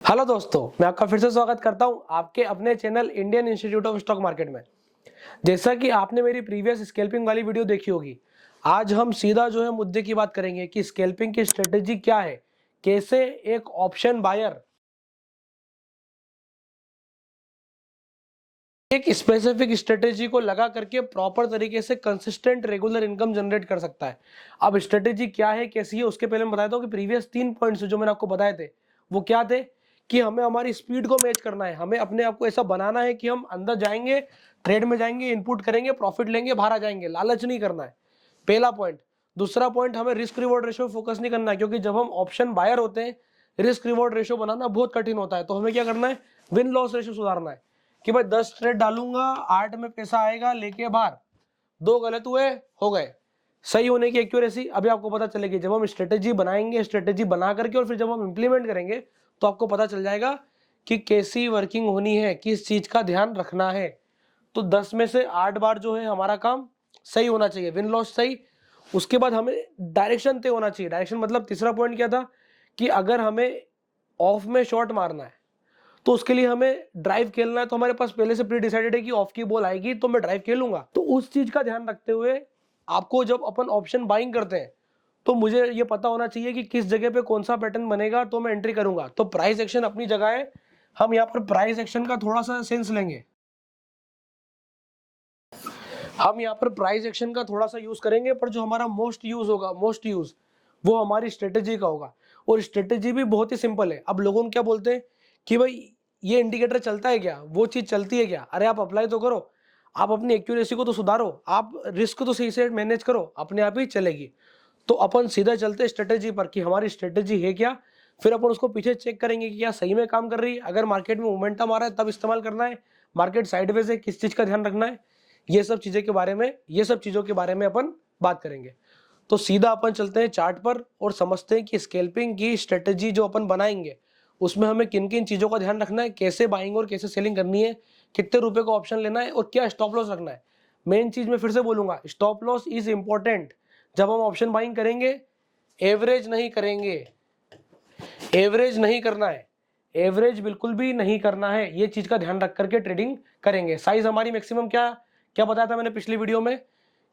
Hello दोस्तों, मैं आपका फिर से स्वागत करता हूं आपके अपने channel Indian institute of stock market में। जैसा कि आपने मेरी प्रीवियस स्कैल्पिंग वाली वीडियो देखी होगी, आज हम सीधा जो है मुद्दे की बात करेंगे कि स्कैल्पिंग की स्ट्रेटेजी क्या है, कैसे एक ऑप्शन बायर एक स्पेसिफिक स्ट्रेटेजी को लगा करके प्रॉपर तरीके से कंसिस्टेंट रेगुलर इनकम जनरेट कर सकता है। अब स्ट्रेटेजी क्या है, कैसी है, उसके पहले मैं बता देता हूं कि प्रीवियस 3 पॉइंट्स जो मैंने आपको बताए थे वो क्या थे कि हमें हमारी स्पीड को मैच करना है, हमें अपने आप को ऐसा बनाना है कि हम अंदर जाएंगे, ट्रेड में जाएंगे, इनपुट करेंगे, प्रॉफिट लेंगे, बाहर आ जाएंगे, लालच नहीं करना है। पहला पॉइंट। दूसरा पॉइंट, हमें रिस्क रिवॉर्ड रेशियो फोकस नहीं करना है, क्योंकि जब हम ऑप्शन बायर होते हैं रिस्क रिवॉर्ड रेशियो बनाना बहुत कठिन होता है। तो हमें क्या करना है, विन लॉस रेशियो सुधारना है कि भाई 10 ट्रेड डालूंगा, 8 में पैसा आएगा, लेके बाहर 2 गलत हुए, हो गए। सही होने की एक्यूरेसी अभी आपको पता चलेगी जब हम स्ट्रेटेजी बनाएंगे, स्ट्रेटेजी बना करके और फिर जब हम इंप्लीमेंट करेंगे तो आपको पता चल जाएगा कि कैसी वर्किंग होनी है, किस चीज का ध्यान रखना है। तो 10 में से 8 बार जो है हमारा काम सही होना चाहिए, विन लॉस सही। उसके बाद हमें डायरेक्शन तय होना चाहिए। डायरेक्शन मतलब तीसरा पॉइंट क्या था कि अगर हमें ऑफ में शॉट मारना है तो उसके लिए हमें ड्राइव खेलना है, तो हमारे पास पहले से प्री डिसाइडेड है कि ऑफ की बॉल आएगी तो मैं ड्राइव खेलूंगा। तो उस चीज का ध्यान रखते हुए आपको जब अपन ऑप्शन बाइंग करते हैं तो मुझे ये पता होना चाहिए कि किस जगह पे कौन सा पैटर्न बनेगा तो मैं एंट्री करूंगा। तो प्राइस एक्शन अपनी जगह है, हम यहाँ पर प्राइस एक्शन का थोड़ा सा सेंस लेंगे, हम यहाँ पर प्राइस एक्शन का थोड़ा सा यूज करेंगे, पर जो हमारा मोस्ट यूज होगा, मोस्ट यूज वो हमारी स्ट्रेटेजी का होगा। और स्ट्रेटेजी भी बहुत ही सिंपल है। अब लोगों क्या बोलते हैं कि भाई ये इंडिकेटर चलता है क्या, वो चीज चलती है क्या? अरे आप अप्लाई तो करो, आप अपनी एक्यूरेसी को तो सुधारो, आप रिस्क तो सही से मैनेज करो, अपने आप ही चलेगी। तो अपन सीधा चलते स्ट्रेटेजी पर कि हमारी स्ट्रेटेजी है क्या, फिर अपन उसको पीछे चेक करेंगे कि क्या सही में काम कर रही है। अगर मार्केट में मोमेंटम आ रहा है तब इस्तेमाल करना है, मार्केट साइडवेज है किस चीज का ध्यान रखना है, ये सब चीजों के बारे में अपन बात करेंगे। तो सीधा अपन चलते हैं चार्ट पर और समझते हैं कि स्कैल्पिंग की स्ट्रेटेजी जो अपन बनाएंगे उसमें हमें किन किन चीजों का ध्यान रखना है, कैसे बाइंग और कैसे सेलिंग करनी है, कितने रुपए का ऑप्शन लेना है और क्या स्टॉप लॉस रखना है। मेन चीज मैं फिर से बोलूंगा, स्टॉप लॉस इज इंपॉर्टेंट। जब हम ऑप्शन बाइंग करेंगे एवरेज नहीं करेंगे, एवरेज नहीं करना है, एवरेज बिल्कुल भी नहीं करना है। ये चीज का ध्यान रख करके ट्रेडिंग करेंगे। साइज हमारी मैक्सिमम क्या क्या बताया था मैंने पिछली वीडियो में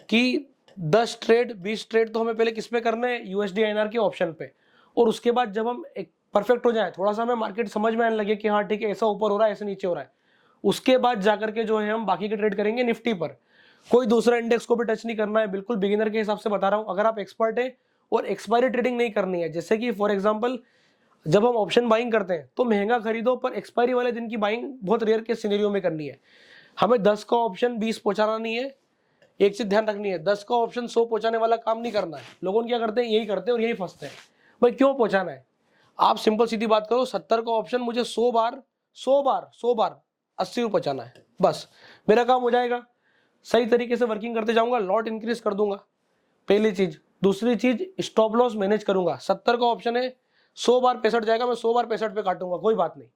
कि 10 ट्रेड 20 ट्रेड तो हमें पहले किस पे करना है, यूएसडी आईएनआर के ऑप्शन पे। और उसके बाद जब हम एक परफेक्ट हो जाए, थोड़ा सा हमें मार्केट समझ में आने लगे कि हाँ ठीक है, ऐसा ऊपर हो रहा है, ऐसे नीचे हो रहा है, उसके बाद जाकर के जो है हम बाकी के ट्रेड करेंगे निफ्टी पर। कोई दूसरा इंडेक्स को भी टच नहीं करना है, बिल्कुल बिगिनर के हिसाब से बता रहा हूं। अगर आप एक्सपर्ट है और एक्सपायरी ट्रेडिंग नहीं करनी है, जैसे कि फॉर एग्जांपल जब हम ऑप्शन बाइंग करते हैं तो महंगा खरीदो, पर एक्सपायरी वाले दिन की बाइंग बहुत रेयर के सिनेरियो में करनी है। हमें 10 का ऑप्शन 20 पहुंचाना नहीं है। एक चीज ध्यान रखनी है, 10 का ऑप्शन 100 पहुंचाने वाला काम नहीं करना है। लोगों क्या करते हैं, यही करते हैं और यही फंसते हैं। भाई क्यों पहुंचाना है? आप सिंपल सीधी बात करो, 70 का ऑप्शन मुझे 100 बार 80 रुपये पहुंचाना है, बस मेरा काम हो जाएगा। सही तरीके से वर्किंग करते जाऊंगा, लॉट इंक्रीज कर दूंगा, पहली चीज। दूसरी चीज, स्टॉप लॉस मैनेज करूंगा। 70 का ऑप्शन है, 100 बार 65 जाएगा, मैं 100 बार 65 पे काटूंगा, कोई बात नहीं।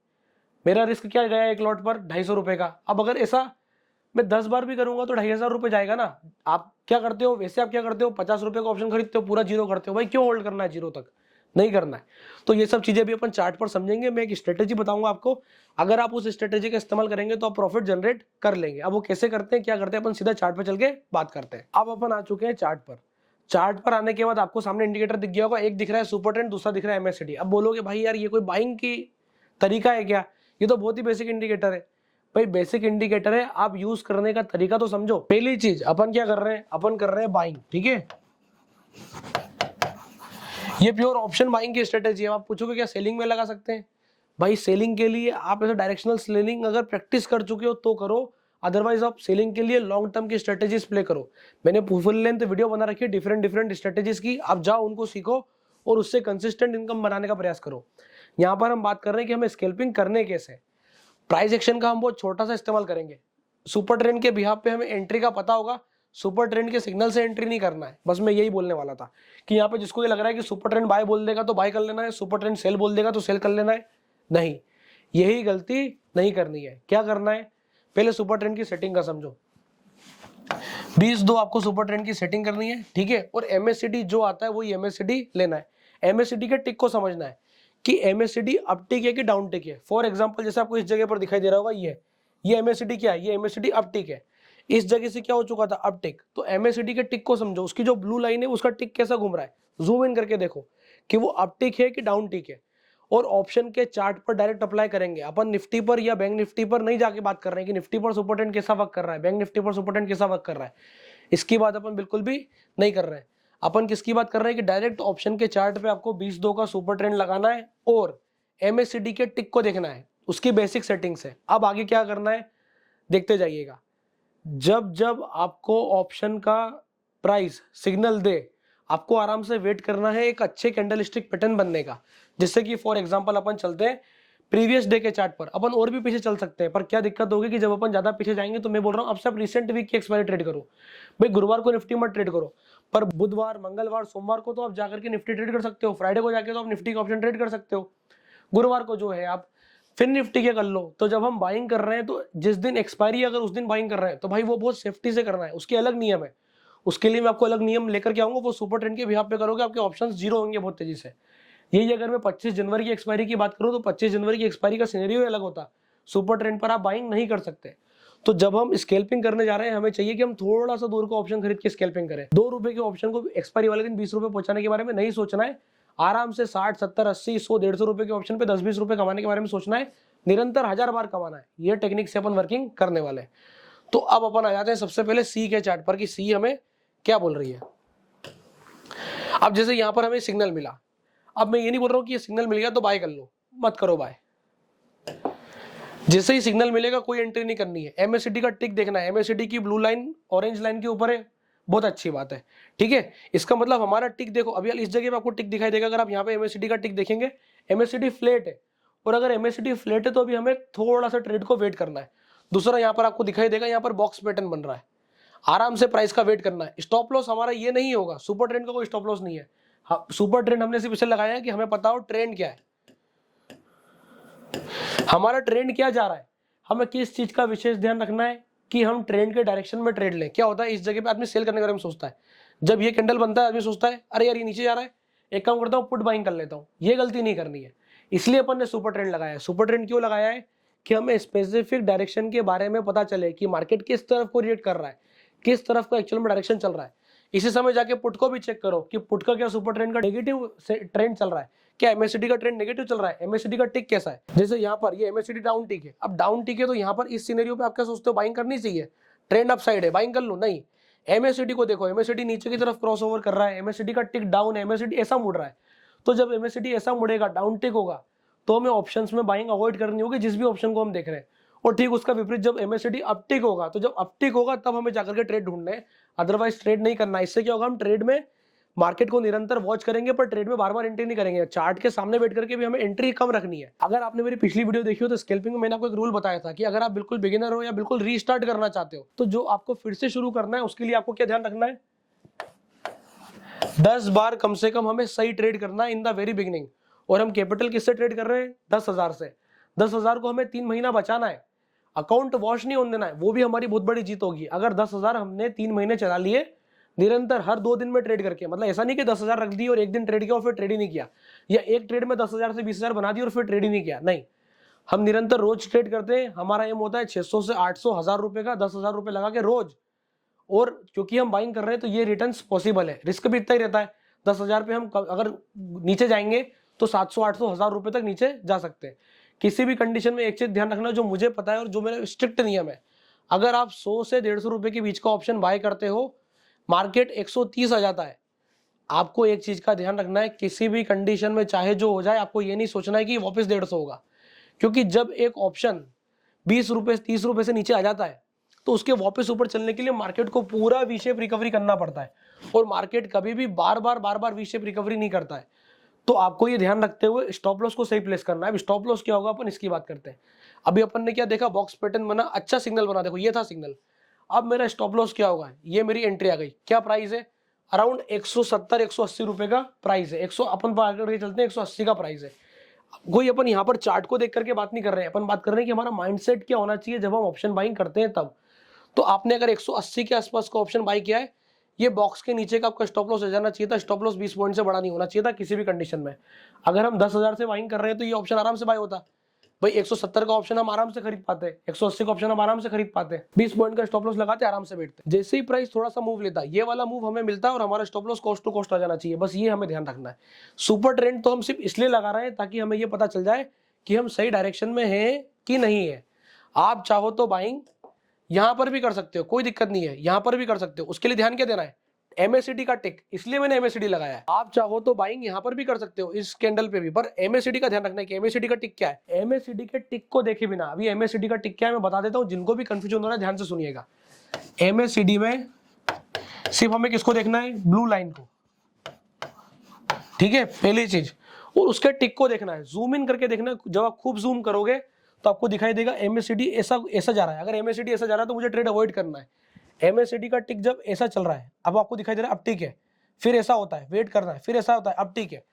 मेरा रिस्क क्या गया एक लॉट पर, 250 रुपए का। अब अगर ऐसा मैं 10 बार भी करूंगा तो 2500 रुपए जाएगा ना। आप क्या करते हो, वैसे आप क्या करते हो, 50 रुपए का ऑप्शन खरीदते हो, पूरा जीरो करते हो। भाई क्यों होल्ड करना है जीरो तक, नहीं करना है। तो ये सब चीजें भी अपन चार्ट पर समझेंगे। मैं एक स्ट्रेटेजी बताऊंगा आपको, अगर आप उस स्ट्रेटेजी का इस्तेमाल करेंगे तो आप प्रॉफिट जनरेट कर लेंगे। अब वो कैसे करते हैं, क्या करते हैं, अपन सीधा चार्ट पर चल के बात करते हैं। अब अपन आ चुके हैं चार्ट पर। चार्ट पर आने के बाद आपको सामने इंडिकेटर दिख गया होगा, एक दिख रहा है सुपर ट्रेंड, दूसरा दिख रहा है एमएससीडी। अब बोलोगे भाई यार ये कोई बाइंग की तरीका है क्या? ये तो बहुत ही बेसिक इंडिकेटर है। भाई बेसिक इंडिकेटर है, आप यूज करने का तरीका तो समझो। पहली चीज अपन क्या कर रहे हैं, अपन कर रहे हैं बाइंग, ठीक है। ये प्योर ऑप्शन बाइंग की स्ट्रेटेजी है। आप पूछोगे क्या सेलिंग में लगा सकते हैं? भाई सेलिंग के लिए आप ऐसे डायरेक्शनल सेलिंग अगर प्रैक्टिस कर चुके हो तो करो, अदरवाइज आप सेलिंग के लिए लॉन्ग टर्म की स्ट्रेटेजीज प्ले करो। मैंने फुल लेंथ वीडियो बना रखी है डिफरेंट स्ट्रेटेजीज की, आप जाओ उनको सीखो और उससे कंसिस्टेंट इनकम बनाने का प्रयास करो। यहाँ पर हम बात कर रहे हैं कि हमें स्कैल्पिंग करने कैसे। प्राइस एक्शन का हम बहुत छोटा सा इस्तेमाल करेंगे। सुपर ट्रेंड के बिहाफ पे हमें एंट्री का पता होगा, सुपर ट्रेंड के सिग्नल से एंट्री नहीं करना है। बस मैं यही बोलने वाला था कि यहाँ पे जिसको ये लग रहा है कि सुपर ट्रेंड बाय बोल देगा तो बाय कर लेना है, सुपर ट्रेंड सेल बोल देगा तो सेल कर लेना है, नहीं, यही गलती नहीं करनी है। क्या करना है, पहले सुपर ट्रेंड की सेटिंग का समझो। 20-2 आपको सुपर ट्रेंड की सेटिंग करनी है, ठीक है। और एमएससीडी जो आता है वही एमएससीडी लेना है। एमएससीडी के टिक को समझना है कि MACD अपटिक है कि डाउन टिक है। फॉर एग्जांपल जैसे आपको इस जगह पर दिखाई दे रहा होगा, ये MACD क्या है, ये MACD अपटिक है। इस जगह से क्या हो चुका था, अपटिक। तो MACD के टिक को समझो, उसकी जो ब्लू लाइन है उसका टिक कैसा घूम रहा है, जूम इन करके देखो कि वो अपटिक है कि डाउन टिक है। और ऑप्शन के चार्ट पर डायरेक्ट अप्लाई करेंगे अपन, निफ्टी पर या बैंक निफ्टी पर नहीं जाके बात कर रहे हैं कि निफ्टी पर सुपर ट्रेंड कैसा वर्क कर रहा है, बैंक निफ्टी पर सुपर ट्रेंड कैसा वर्क कर रहा है, इसकी बात अपन बिल्कुल भी नहीं कर रहे हैं। अपन किसकी बात कर रहे हैं कि डायरेक्ट ऑप्शन के चार्ट पे आपको 20-2 का सुपर ट्रेंड लगाना है और MACD के टिक को देखना है, उसकी बेसिक सेटिंग्स है। अब आगे क्या करना है देखते जाइएगा। जब जब आपको ऑप्शन का प्राइस सिग्नल दे, आपको आराम से वेट करना है एक अच्छे कैंडलस्टिक पैटर्न बनने का, जिससे कि फॉर एग्जांपल अपन चलते हैं प्रीवियस डे के चार्ट पर, अपन और भी पीछे चल सकते हैं, पर क्या दिक्कत होगी कि जब अपन ज्यादा पीछे जाएंगे तो मैं बोल रहा हूं अब से आप रिसेंट वीक की एक्सपायरी ट्रेड करो। भाई गुरुवार को निफ्टी मत ट्रेड करो, पर बुधवार, मंगलवार, सोमवार को तो आप जाकर के निफ्टी ट्रेड कर सकते हो, फ्राइडे को जाके तो आप निफ्टी का ऑप्शन ट्रेड कर सकते हो, गुरुवार को जो है आप फिर निफ्टी के कर लो। तो जब हम बाइंग कर रहे हैं तो जिस दिन एक्सपायरी अगर उस दिन बाइंग कर रहे हैं तो भाई वो बहुत सेफ्टी से करना है, उसके अलग नियम है। उसके लिए मैं आपको अलग नियम लेकर के आऊंगा, वो सुपर ट्रेंड के बिहाफ पे करोगे, आपके ऑप्शंस जीरो होंगे बहुत तेजी से। यही अगर मैं 25 जनवरी की एक्सपायरी की बात करूं तो 25 जनवरी की एक्सपायरी का सिनेरियो अलग होता, सुपर ट्रेंड पर आप बाइंग नहीं कर सकते। तो जब हम स्कैल्पिंग करने जा रहे हैं, हमें चाहिए कि हम थोड़ा सा दूर का ऑप्शन खरीद के स्कैल्पिंग करें। 2 रुपए के ऑप्शन को एक्सपायरी वाले दिन 20 रुपए पहुंचाने के बारे में नहीं सोचना है, आराम से 60, 70, 80, 100, 150 रुपए के ऑप्शन पे 10-20 रुपए कमाने के बारे में सोचना है, निरंतर 1000 बार कमाना है। ये टेक्निक से अपन वर्किंग करने वाले हैं। तो अब अपन आ जाते हैं सबसे पहले सी के चार्ट पर कि सी हमें क्या बोल रही है। अब जैसे यहां पर हमें सिग्नल मिला, अब मैं ये नहीं बोल रहा हूं कि ये सिग्नल मिल गया तो बाय कर लो, मत करो बाय। जैसे ही सिग्नल मिलेगा कोई एंट्री नहीं करनी है, MACD का टिक देखना है, MACD की ब्लू लाइन ऑरेंज लाइन के ऊपर है, बहुत अच्छी बात है, ठीक है। इसका मतलब हमारा टिक देखो, अभी इस जगह पे आपको टिक दिखाई देगा, अगर आप यहाँ पे MACD का टिक देखेंगे, MACD फ्लैट है, और अगर MACD फ्लैट है तो अभी हमें थोड़ा सा ट्रेड को वेट करना है। दूसरा यहाँ पर आपको दिखाई देगा, यहाँ पर बॉक्स पैटर्न बन रहा है, आराम से प्राइस का वेट करना है। स्टॉप लॉस हमारा ये नहीं होगा, सुपर ट्रेंड का कोई स्टॉप लॉस नहीं है। हाँ, सुपर ट्रेंड हमने सिर्फ इसलिए लगाया है कि हमें पता हो ट्रेंड क्या है, हमारा ट्रेंड क्या जा रहा है, हमें किस चीज का विशेष ध्यान रखना है कि हम ट्रेंड के डायरेक्शन में ट्रेड लें। क्या होता है इस जगह पे आदमी सेल करने के बारे में सोचता है, जब ये कैंडल बनता है आदमी सोचता है अरे यार ये नीचे जा रहा है, एक काम करता हूँ पुट बाइंग कर लेता हूँ। ये गलती नहीं करनी है, इसलिए अपन ने सुपर ट्रेंड लगाया है। सुपर ट्रेंड क्यों लगाया है कि हमें स्पेसिफिक डायरेक्शन के बारे में पता चले कि मार्केट किस तरफ को रिएक्ट कर रहा है, किस तरफ का एक्चुअल में डायरेक्शन चल रहा है। इसी समय जाके पुट को भी चेक करो कि पुट का क्या सुपर ट्रेंड का नेगेटिव ट्रेंड चल रहा है, क्या MACD का ट्रेंड नेगेटिव चल रहा है, MACD का टिक कैसा है। जैसे यहाँ पर ये MACD डाउन टिक है, अब डाउन टिक है तो यहाँ पर इस सिनेरियो पे आप क्या सोचते हो, बाइंग करनी चाहिए, ट्रेंड अप साइड है बाइंग कर लो, नहीं। MACD को देखो, MACD नीचे की तरफ क्रॉस ओवर कर रहा है, MACD का टिक डाउन है, MACD ऐसा मुड़ रहा है। तो जब MACD ऐसा मुड़ेगा, डाउन टिक होगा, तो हमें ऑप्शंस में बाइंग अवॉइड करनी होगी जिस भी ऑप्शन को हम देख रहे हैं। और ठीक उसका विपरीत जब MACD अपटिक होगा, तो जब अपटिक होगा तब हमें जाकर के ट्रेड ढूंढना है, अदरवाइज ट्रेड नहीं करना। इससे क्या होगा, हम ट्रेड में मार्केट को निरंतर वॉच करेंगे पर ट्रेड में बार बार एंट्री नहीं करेंगे। चार्ट के सामने बैठ करके भी हमें एंट्री कम रखनी है। अगर आपने मेरी पिछली वीडियो देखी हो तो स्कैल्पिंग में मैंने आपको एक रूल बताया था कि अगर आप बिल्कुल बिगिनर हो या बिल्कुल रीस्टार्ट करना चाहते हो, तो जो आपको फिर से शुरू करना है उसके लिए आपको क्या ध्यान रखना है, 10 बार कम से कम हमें सही ट्रेड करना है इन द वेरी बिगिनिंग। और हम कैपिटल किससे ट्रेड कर रहे हैं, 10,000 से। 10,000 को हमें 3 महीना बचाना है, अकाउंट वॉश नहीं होने देना है, वो भी हमारी बहुत बड़ी जीत होगी। अगर 10,000 हमने 3 महीने चला लिए निरंतर हर 2 दिन में ट्रेड करके, मतलब ऐसा नहीं कि 10,000 रख दी और एक दिन ट्रेड किया और फिर ट्रेड ही नहीं किया, या एक ट्रेड में 10,000 से 20,000 बना दी और फिर ट्रेड ही नहीं किया, नहीं। हम निरंतर रोज ट्रेड करते हैं, हमारा एम होता है 600 से 800 1000 रुपए का, 10,000 रुपए लगा के रोज। और क्योंकि हम बाइंग कर रहे हैं तो ये रिटर्न्स पॉसिबल है, रिस्क भी इतना ही रहता है। 10,000 पे हम अगर नीचे जाएंगे तो 700, 800, 1000 रुपए तक नीचे जा सकते हैं। किसी भी कंडीशन में एक चीज ध्यान रखना जो मुझे पता है और जो मेरा स्ट्रिक्ट नियम है, अगर आप 100 से 150 रुपए के बीच का ऑप्शन बाय करते हो, मार्केट 130 आ जाता है, आपको एक चीज का ध्यान रखना है, किसी भी कंडीशन में चाहे जो हो जाए, आपको ये नहीं सोचना है कि वापस 150 होगा। क्योंकि जब एक ऑप्शन 20 रुपए 30 रुपए से नीचे आ जाता है तो उसके वापस ऊपर चलने के लिए मार्केट को पूरा वी शेप रिकवरी करना पड़ता है, और मार्केट कभी भी बार बार वी शेप रिकवरी नहीं करता है। तो आपको ये ध्यान रखते हुए स्टॉप लॉस को सही प्लेस करना है। अब स्टॉप लॉस क्या होगा अपन इसकी बात करते हैं। अभी अपन ने क्या देखा, बॉक्स पैटर्न बना, अच्छा सिग्नल बना, देखो ये था सिग्नल। अब मेरा स्टॉप लॉस क्या होगा, ये मेरी एंट्री आ गई। क्या प्राइस है, अराउंड 170 180 रुपए का प्राइस है, 100 अपन करके चलते हैं, 180 का प्राइस है। कोई अपन यहाँ पर चार्ट को देख करके बात नहीं कर रहे हैं, अपन बात कर रहे हैं कि हमारा माइंडसेट क्या होना चाहिए जब हम ऑप्शन बाइंग करते हैं तब। तो आपने अगर 180 के आसपास का ऑप्शन बाई किया है, ये बॉक्स के नीचे का आपका स्टॉप लॉस हो जाना चाहिए था। स्टॉप लॉस 20 पॉइंट से बड़ा नहीं होना चाहिए था किसी भी कंडीशन में। अगर हम 10,000 से बाइंग कर रहे हैं तो ये ऑप्शन आराम से बाय होता भाई। 170 का ऑप्शन हम आराम से खरीद पाते, 180 का ऑप्शन हम आराम से खरीद पाते, 20 पॉइंट का स्टॉप लॉस लगाते, आराम से बैठते। जैसे ही प्राइस थोड़ा सा मूव लेता, ये वाला मूव हमें मिलता है और हमारा stop loss cost to cost आ जाना चाहिए। बस ये हमें ध्यान रखना है। सुपर ट्रेंड तो हम सिर्फ इसलिए लगा रहे हैं ताकि हमें ये पता चल जाए कि हम सही डायरेक्शन में हैं कि नहीं है। आप चाहो तो बाइंग यहां पर भी कर सकते हो, कोई दिक्कत नहीं है, यहां पर भी कर सकते हो। उसके लिए ध्यान क्या देना है, MACD का टिक, इसलिए मैंने MACD लगाया है। आप चाहो तो बाइंग यहां पर भी कर सकते हो इस कैंडल पे भी, पर MACD का ध्यान रखना है कि MACD का टिक क्या है। MACD के टिक को देखे बिना अभी MACD का टिक क्या है मैं बता देता हूं, जिनको भी कंफ्यूजन हो रहा है ध्यान से सुनिएगा। MACD में सिर्फ हमें किसको देखना है, ब्लू लाइन को, ठीक है, पहली चीज। और उसके टिक को देखना है, जूम इन करके देखना है। जब आप खूब जूम करोगे तो आपको दिखाई देगा MACD ऐसा जा रहा है। अगर MACD ऐसा जा रहा है तो मुझे ट्रेड अवॉइड करना है। MACD का टिक जब ऐसा चल रहा है, अब आपको दिखाई दे रहा है अब टिक है, फिर ऐसा होता है, वेट करना है, फिर ऐसा होता है, अब टिक है।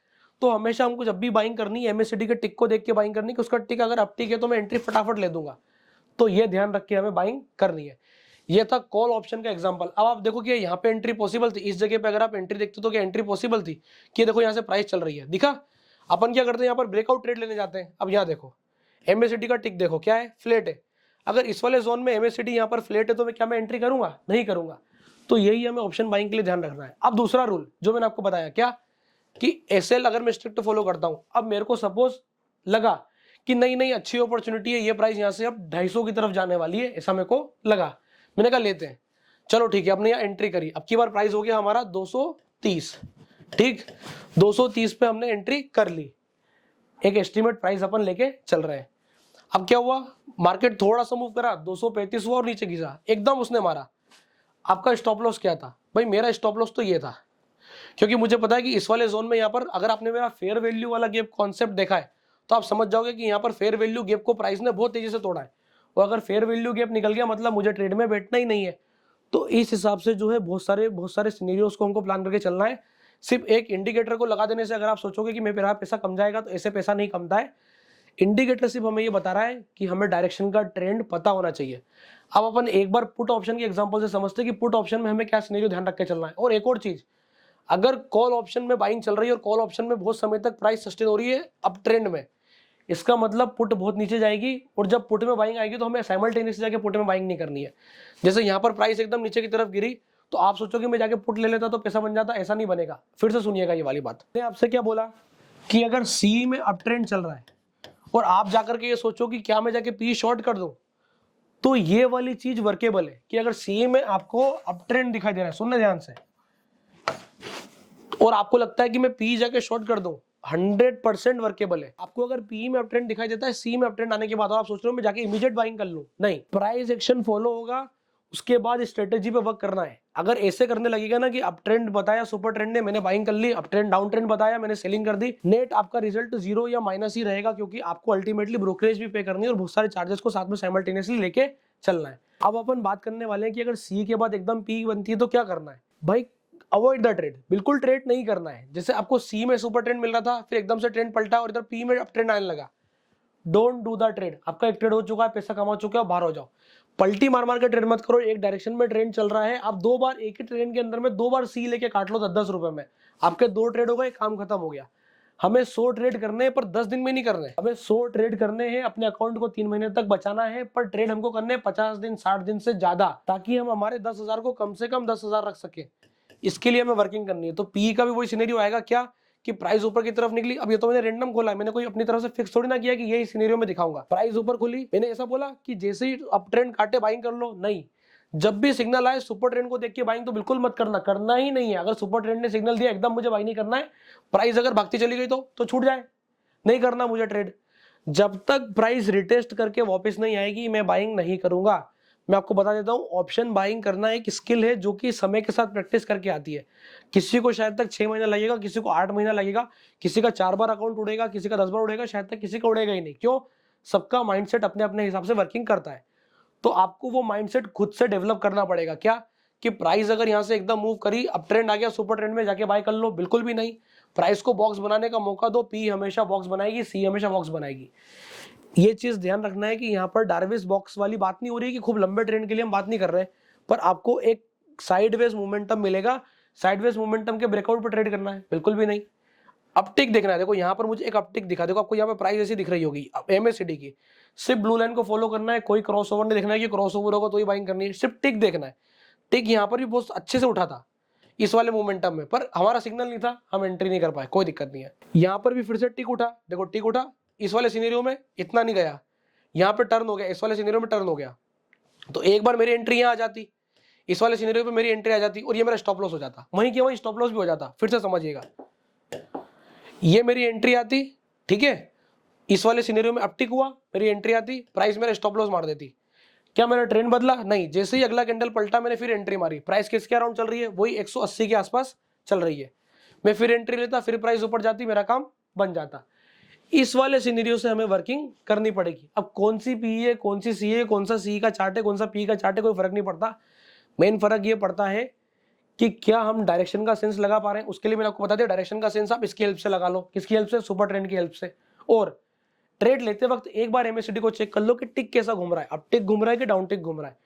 तो हमेशा हमको जब भी बाइंग करनी है MACD के टिक को देख के बाइंग करनी है कि उसका टिक अगर अब टिक है तो मैं एंट्री फटाफट ले दूंगा। तो ये ध्यान रख के हमें बाइंग करनी है। ये था कॉल ऑप्शन का एग्जांपल। अब आप देखो कि यहाँ पे एंट्री पॉसिबल थी, इस जगह पे अगर आप एंट्री देखते तो क्या एंट्री पॉसिबल थी कि देखो यहाँ से प्राइस चल रही है, दिखा। अपन क्या करते हैं, यहाँ पर ब्रेकआउट ट्रेड लेने जाते हैं। अब यहाँ देखो MACD का टिक देखो क्या है, फ्लैट है। अगर इस वाले जोन में MACD यहाँ पर फ्लैट है तो मैं क्या मैं एंट्री करूंगा, नहीं करूंगा। तो यही हमें ऑप्शन बाइंग के लिए ध्यान रखना है। अब दूसरा रूल जो मैंने आपको बताया क्या, कि SL अगर मैं स्ट्रिक्ट फॉलो करता हूं, अब मेरे को सपोज लगा कि नहीं अच्छी अपॉर्चुनिटी है, ये प्राइस यहाँ से अब 250 की तरफ जाने वाली है, ऐसा मेरे को लगा, मैंने कहा लेते हैं, चलो ठीक है, अपने यहाँ एंट्री करी। अब की बार प्राइस हो गया हमारा 230, ठीक, 230 पे हमने एंट्री कर ली, एक एस्टिमेट प्राइस अपन लेके चल रहे हैं। अब क्या हुआ, मार्केट थोड़ा सा मूव करा, 235 हुआ और नीचे घिसा, एकदम उसने मारा। आपका स्टॉप लॉस क्या था भाई, मेरा स्टॉप लॉस तो ये था, क्योंकि मुझे पता है कि इस वाले जोन में यहाँ पर अगर आपने मेरा फेयर वैल्यू वाला गैप कॉन्सेप्ट देखा है तो आप समझ जाओगे कि यहाँ पर फेयर वैल्यू गैप को प्राइस ने बहुत तेजी से तोड़ा है। और अगर फेयर वैल्यू गैप निकल गया मतलब मुझे ट्रेड में बैठना ही नहीं है। तो इस हिसाब से जो है बहुत सारे सिनेरियोस को हमको प्लान करके चलना है। सिर्फ एक इंडिकेटर को लगा देने से अगर आप सोचोगे कि मेरा पैसा कम जाएगा, तो ऐसे पैसा नहीं कमता है। इंडिकेटर सिर्फ हमें ये बता रहा है कि हमें डायरेक्शन का ट्रेंड पता होना चाहिए। अब अपन एक बार पुट ऑप्शन के एग्जांपल से समझते हैं कि पुट ऑप्शन में हमें क्या सिनेरियो ध्यान रख के चलना है। और एक और चीज, अगर कॉल ऑप्शन में बाइंग चल रही है और कॉल ऑप्शन में बहुत समय तक प्राइस सस्टेन हो रही है अप ट्रेंड में, इसका मतलब पुट बहुत नीचे जाएगी। और जब पुट में बाइंग आएगी तो हमें साइमल्टेनियसली जाके पुट में बाइंग नहीं करनी है। जैसे यहाँ पर प्राइस एकदम नीचे की तरफ गिरी तो आप सोचो कि मैं जाके पुट ले लेता तो पैसा बन जाता, ऐसा नहीं बनेगा। फिर से सुनिएगा ये वाली बात। मैंने आपसे क्या बोला कि अगर सी में अप ट्रेंड चल रहा है और आप जाकर के ये सोचो कि क्या मैं जाके पी शॉर्ट कर दूं, तो ये वाली चीज वर्केबल है कि अगर सी में आपको अप ट्रेंड दिखाई दे रहा है, सुनना ध्यान से, और आपको लगता है कि मैं पी जाके शॉर्ट कर दूं, 100% वर्केबल है। आपको अगर पी में अप ट्रेंड दिखाई देता है, सी में अप ट्रेंड आने के बाद आप सोच रहे हो मैं जाके इमीडिएट बाइंग कर लूं, नहीं, प्राइस एक्शन फॉलो होगा, उसके बाद स्ट्रेटेजी पे वर्क करना है। अगर ऐसे करने लगेगा ना कि अप ट्रेंड बताया सुपर ट्रेंड ने, मैंने बाइंग कर ली, अप ट्रेंड डाउन ट्रेंड बताया, मैंने सेलिंग कर दी, नेट आपका रिजल्ट 0 या माइनस ही रहेगा, क्योंकि आपको अल्टीमेटली ब्रोकरेज भी पे करनी है और बहुत सारे चार्जेस को साथ में साइमल्टेनियसली लेके चलना है। अब अपन बात करने वाले हैं कि अगर सी के बाद एकदम पी बनती है तो क्या करना है भाई। अवॉइड द ट्रेड, बिल्कुल ट्रेड नहीं करना है। जैसे आपको सी में सुपर ट्रेंड मिल रहा था, फिर एकदम से ट्रेंड पलटा और इधर पी में अप ट्रेंड आने लगा, डोंट डू द ट्रेड। आपका एक ट्रेड हो चुका है, पैसा कमा चुके हो, बाहर हो जाओ। पलटी मार मार के ट्रेड मत करो। एक डायरेक्शन में ट्रेंड चल रहा है, आप 2 बार एक ही ट्रेंड के अंदर में 2 बार सी लेके काट लो 10-10 रुपए में, आपके 2 ट्रेड हो गए, काम खत्म हो गया। हमें 100 ट्रेड करने हैं पर 10 दिन में नहीं करने, हमें 100 ट्रेड करने हैं, अपने अकाउंट को 3 महीने तक बचाना है, पर ट्रेड हमको करने 50 दिन 60 दिन से ज्यादा, ताकि हम हमारे 10,000 को कम से कम 10,000 रख सके। इसके लिए हमें वर्किंग करनी है। तो पी का भी वही सिनेरियो आएगा क्या कि प्राइस ऊपर की तरफ निकली। अब ये तो मैंने रैंडम खोला है, मैंने कोई अपनी तरफ से फिक्स थोड़ी ना किया कि यही सिनेरियो में दिखाऊंगा। प्राइस ऊपर खुली, मैंने ऐसा बोला कि जैसे ही अप ट्रेंड काटे बाइंग कर लो, नहीं। जब भी सिग्नल आए सुपर ट्रेंड को देख के बाइंग तो बिल्कुल मत करना, करना ही नहीं है। अगर सुपर ट्रेंड ने सिग्नल दिया एकदम मुझे बाइंग नहीं करना है, प्राइस अगर भागती चली गई तो छूट जाए, नहीं करना मुझे ट्रेड। जब तक प्राइस रिटेस्ट करके वापस नहीं आएगी मैं बाइंग नहीं करूंगा। मैं आपको बता देता हूं, ऑप्शन बाइंग करना एक स्किल है जो कि समय के साथ प्रैक्टिस करके आती है। किसी को शायद तक 6 महीना लगेगा, किसी को 8 महीना लगेगा, किसी का 4 बार अकाउंट उड़ेगा, किसी का 10 बार उड़ेगा, शायद तक किसी का उड़ेगा ही नहीं। क्यों? सबका माइंडसेट अपने अपने हिसाब से वर्किंग करता है। तो आपको वो माइंडसेट खुद से डेवलप करना पड़ेगा। क्या कि प्राइस अगर यहाँ से एकदम मूव करी, अप ट्रेंड आ गया, सुपर ट्रेंड में जाके बाय कर लो, बिल्कुल भी नहीं। प्राइस को बॉक्स बनाने का मौका दो। पी हमेशा बॉक्स बनाएगी, सी हमेशा बॉक्स बनाएगी। ये चीज ध्यान रखना है कि यहाँ पर डार्विस बॉक्स वाली बात नहीं हो रही है कि खूब लंबे ट्रेंड के लिए हम बात नहीं कर रहे हैं, पर आपको एक साइडवेज मोमेंटम मिलेगा, साइडवेज मोमेंटम के ब्रेकआउट पर ट्रेड करना है, बिल्कुल भी नहीं। अपटिक देखना है, देखो यहाँ पर मुझे एक अपटिक दिखा, देखो आपको यहाँ पे प्राइस ऐसी दिख रही होगी MACD की, सिर्फ ब्लू लाइन को फॉलो करना है, कोई क्रॉसओवर नहीं देखना है कि क्रॉसओवर होगा तो ही बाइंग करनी है, सिर्फ टिक देखना है। टिक यहाँ पर भी बहुत अच्छे से उठा था इस वाले मोमेंटम में, पर हमारा सिग्नल नहीं था, हम एंट्री नहीं कर पाए, कोई दिक्कत नहीं है। यहाँ पर भी फिर से टिक उठा, देखो टिक उठा, इस वाले सिनेरियो में इतना नहीं गया, यहाँ पे टर्न हो गया, इस वाले सिनेरियो में टर्न हो गया, तो एक बार मेरी एंट्री यहाँ आ जाती, इस वाले सिनेरियो पे मेरी एंट्री आ जाती और ये मेरा स्टॉप लॉस हो जाता, वहीं के वहीं स्टॉप लॉस भी हो जाता। फिर से समझिएगा, ये मेरी एंट्री आती, ठीक है, इस वाले सिनेरियो में अपटिक हुआ, मेरी एंट्री आती, प्राइस मेरा स्टॉप लॉस मार देती। क्या मेरा ट्रेंड बदला? नहीं, जैसे ही अगला कैंडल पलटा मैंने फिर एंट्री मारी, प्राइस किसके अराउंड चल रही है, वही 180 के आसपास चल रही है, मैं फिर एंट्री लेता, फिर प्राइस ऊपर जाती, मेरा काम बन जाता। इस वाले सिनेरियो से हमें वर्किंग करनी पड़ेगी। अब कौन सी पी है, कौन सी सी है, कौन सा सी का चार्ट है, कौन सा पी का चार्ट है, कोई फर्क नहीं पड़ता। मेन फर्क ये पड़ता है कि क्या हम डायरेक्शन का सेंस लगा पा रहे हैं। उसके लिए मैंने आपको बता दिया, डायरेक्शन का सेंस आप इसकी हेल्प से लगा लो। किसकी हेल्प से? सुपर ट्रेंड की हेल्प से। और ट्रेड लेते वक्त एक बार MACD को चेक कर लो कि टिक कैसा घूम रहा है, अप टिक घूम रहा है कि डाउन टिक घूम रहा है।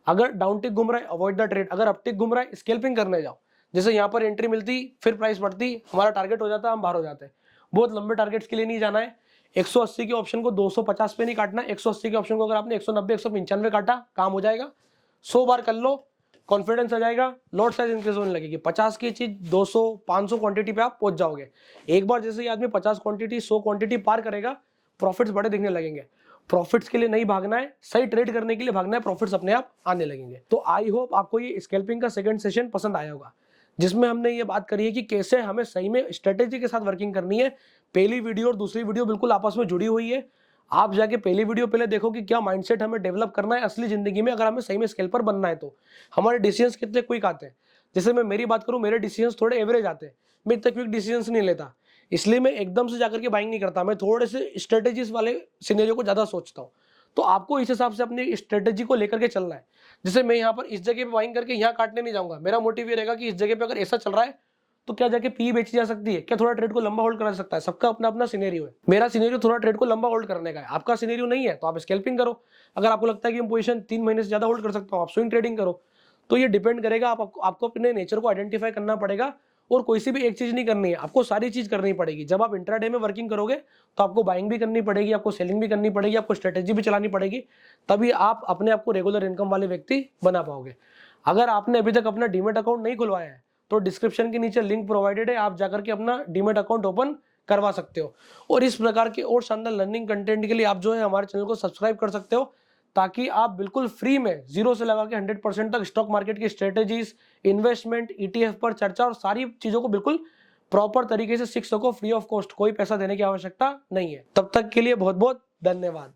अगर डाउन टिक घूम रहा है, अवॉइड द ट्रेड। अगर अप टिक घूम रहा है, स्कैल्पिंग करने जाओ। जैसे यहाँ पर एंट्री मिलती, फिर प्राइस बढ़ती, हमारा टारगेट हो जाता, हम बाहर हो जाते हैं। बहुत लंबे टारगेट्स के लिए नहीं जाना है। 180 के ऑप्शन को 250 पे नहीं काटना। 180 के ऑप्शन को अगर आपने 190 195 काटा, काम हो जाएगा। 100 बार कर लो, कॉन्फिडेंस आ जाएगा, लॉट साइज इंक्रीज होने लगेगी। 50 की चीज 200 500 क्वांटिटी पे आप पहुंच जाओगे। एक बार जैसे ये आदमी 50 क्वांटिटी 100 क्वांटिटी पार करेगा, प्रॉफिट्स बड़े दिखने लगेंगे। प्रॉफिट्स के लिए नहीं भागना है, सही ट्रेड करने के लिए भागना है, प्रॉफिट्स अपने आप आने लगेंगे। तो आई होप आपको ये स्कैल्पिंग का सेकंड सेशन पसंद आया होगा, जिसमें हमने ये बात करी है कि कैसे हमें सही में स्ट्रेटेजी के साथ वर्किंग करनी है। पहली वीडियो और दूसरी वीडियो बिल्कुल आपस में जुड़ी हुई है। आप जाके पहली वीडियो पहले देखो कि क्या माइंडसेट हमें डेवलप करना है असली जिंदगी में, अगर हमें सही में स्केल्पर बनना है तो। हमारे डिसीजंस कितने क्विक आते हैं। जैसे मैं मेरी बात करूं, मेरे डिसीजंस थोड़े एवरेज आते हैं, मैं इतने क्विक डिसीजंस नहीं लेता, इसलिए मैं एकदम से जाकर के बाइंग नहीं करता, मैं थोड़े से स्ट्रेटेजीज वाले सिनेरियो को ज्यादा सोचता हूँ। तो आपको इस हिसाब से अपनी स्ट्रेटेजी को लेकर के चलना है। जैसे मैं यहाँ पर इस जगह पे बाइंग करके यहाँ काटने नहीं जाऊंगा, मेरा मोटिव ये रहेगा कि इस जगह पे अगर ऐसा चल रहा है तो क्या जाके पी बेची जा सकती है, क्या थोड़ा ट्रेड को लंबा होल्ड करा सकता है। सबका अपना अपना सिनेरियो है। मेरा सिनेरियो थोड़ा ट्रेड को लंबा होल्ड करने का है, आपका सिनेरियो नहीं है, तो आप स्कैल्पिंग करो। अगर आपको लगता है कि मैं पोजीशन 3 महीने से ज्यादा होल्ड कर सकता हूँ, आप स्विंग ट्रेडिंग करो। तो ये डिपेंड करेगा, आपको अपने नेचर को आइडेंटिफाई करना पड़ेगा। और कोई सी भी एक चीज नहीं करनी है, आपको सारी चीज करनी पड़ेगी। जब आप इंट्राडे में वर्किंग करोगे तो आपको बाइंग भी करनी पड़ेगी, आपको सेलिंग भी करनी पड़ेगी, आपको स्ट्रेटेजी भी चलानी पड़ेगी, तभी आप अपने आप को रेगुलर इनकम वाले व्यक्ति बना पाओगे। अगर आपने अभी तक अपना डीमेट अकाउंट नहीं खुलवाया है तो डिस्क्रिप्शन के नीचे लिंक प्रोवाइडेड है, आप जाकर के अपना डीमेट अकाउंट ओपन करवा सकते हो। और इस प्रकार के और शानदार लर्निंग कंटेंट के लिए आप जो है हमारे चैनल को सब्सक्राइब कर सकते हो, ताकि आप बिल्कुल फ्री में 0 से लगा के 100% तक स्टॉक मार्केट की स्ट्रेटेजीज, इन्वेस्टमेंट, ETF पर चर्चा और सारी चीजों को बिल्कुल प्रॉपर तरीके से सीख सको फ्री ऑफ कॉस्ट। कोई पैसा देने की आवश्यकता नहीं है। तब तक के लिए बहुत बहुत धन्यवाद।